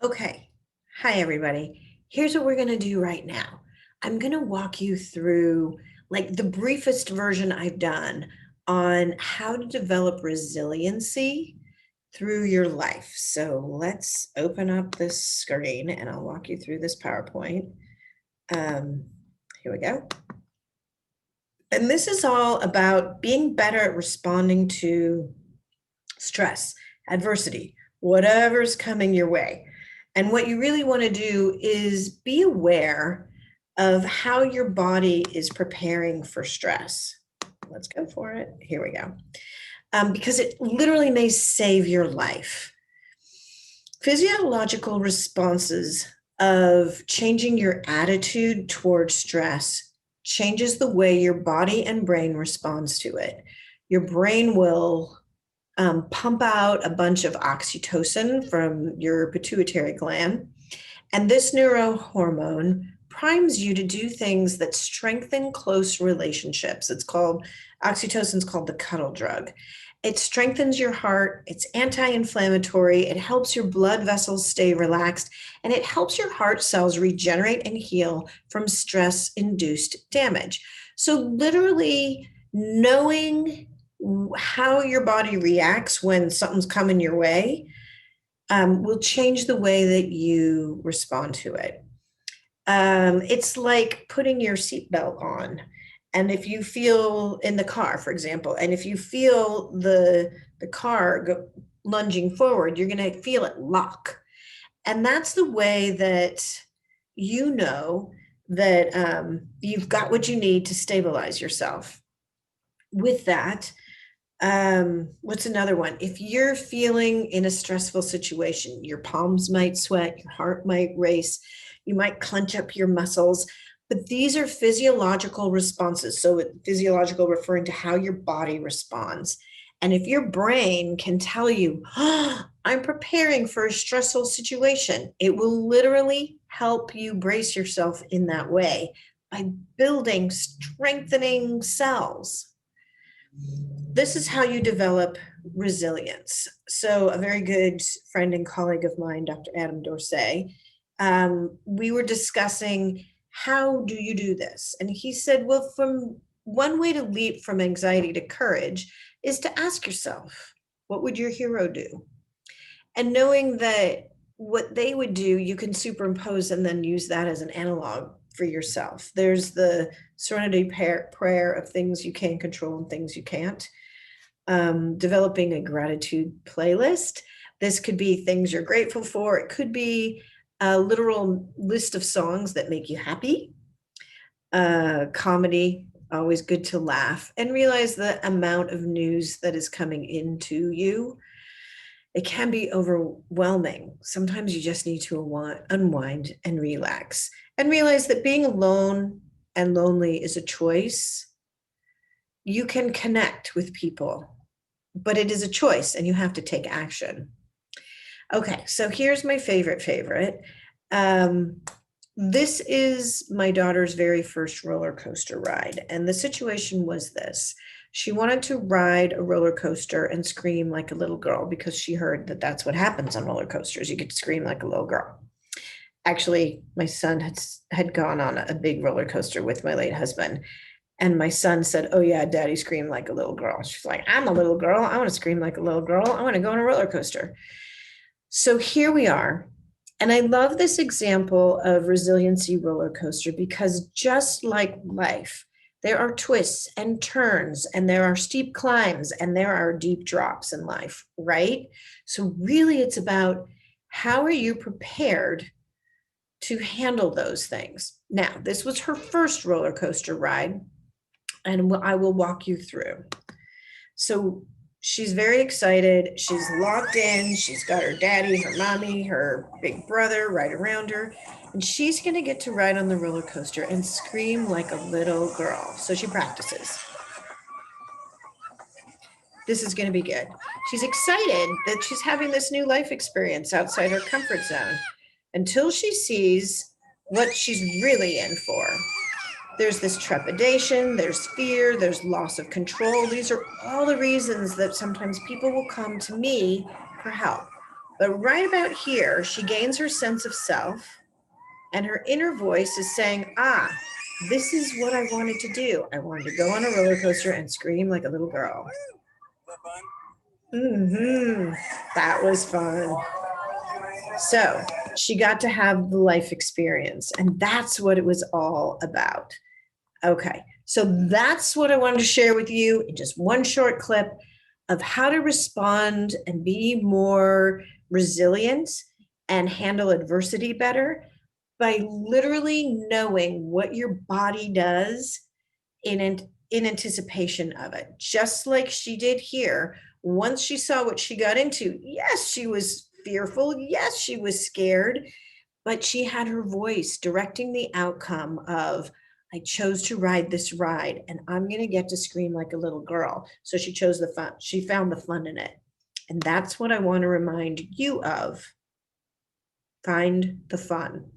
Okay. Hi, everybody. Here's what we're going to do right now. I'm going to walk you through like the briefest version I've done on how to develop resiliency through your life. So let's open up this screen and I'll walk you through this PowerPoint. Here we go. And this is all about being better at responding to stress, adversity, whatever's coming your way. And what you really want to do is be aware of how your body is preparing for stress. Let's go for it. Here we go. Because it literally may save your life. Physiological responses of changing your attitude towards stress changes the way your body and brain responds to it. Your brain will pump out a bunch of oxytocin from your pituitary gland. And this neurohormone primes you to do things that strengthen close relationships. Oxytocin is called the cuddle drug. It strengthens your heart, it's anti-inflammatory, it helps your blood vessels stay relaxed, and it helps your heart cells regenerate and heal from stress-induced damage. So literally knowing how your body reacts when something's coming your way will change the way that you respond to it. It's like putting your seatbelt on. And if you feel in the car, for example, and if you feel the car lunging forward, you're going to feel it lock. And that's the way that you know that you've got what you need to stabilize yourself. With that, what's another one? If you're feeling in a stressful situation, your palms might sweat, your heart might race, you might clench up your muscles, but these are physiological responses. So physiological referring to how your body responds. And if your brain can tell you, oh, I'm preparing for a stressful situation, it will literally help you brace yourself in that way by building, strengthening cells. This is how you develop resilience. So a very good friend and colleague of mine, Dr. Adam Dorsey, we were discussing how do you do this? And he said, well, from one way to leap from anxiety to courage is to ask yourself, what would your hero do? And knowing that what they would do, you can superimpose and then use that as an analog for yourself. There's the serenity prayer of things you can control and things you can't. Developing a gratitude playlist. This could be things you're grateful for. It could be a literal list of songs that make you happy. Comedy, always good to laugh and realize the amount of news that is coming into you. It can be overwhelming. Sometimes you just need to unwind and relax and realize that being alone and lonely is a choice. You can connect with people, but it is a choice and you have to take action. Okay, so here's my favorite. This is my daughter's very first roller coaster ride. And the situation was this. She wanted to ride a roller coaster and scream like a little girl because she heard that that's what happens on roller coasters. You get to scream like a little girl. Actually, my son had gone on a big roller coaster with my late husband. And my son said, oh yeah, daddy screamed like a little girl. She's like, I'm a little girl. I want to scream like a little girl. I want to go on a roller coaster. So here we are. And I love this example of resiliency roller coaster because just like life, there are twists and turns and there are steep climbs and there are deep drops in life, right? So really it's about how are you prepared to handle those things? Now, this was her first roller coaster ride and I will walk you through. So she's very excited. She's locked in. She's got her daddy, her mommy, her big brother right around her. And she's going to get to ride on the roller coaster and scream like a little girl. So she practices. This is going to be good. She's excited that she's having this new life experience outside her comfort zone until she sees what she's really in for. There's this trepidation, there's fear, there's loss of control. These are all the reasons that sometimes people will come to me for help. But right about here, she gains her sense of self, and her inner voice is saying, ah, this is what I wanted to do. I wanted to go on a roller coaster and scream like a little girl. Mm-hmm. That was fun. So she got to have the life experience, and that's what it was all about. Okay, so that's what I wanted to share with you in just one short clip of how to respond and be more resilient and handle adversity better by literally knowing what your body does in anticipation of it, just like she did here. Once she saw what she got into, yes, she was fearful, yes, she was scared, but she had her voice directing the outcome of, I chose to ride this ride and I'm going to get to scream like a little girl. So she chose the fun. She found the fun in it. And that's what I want to remind you of. Find the fun.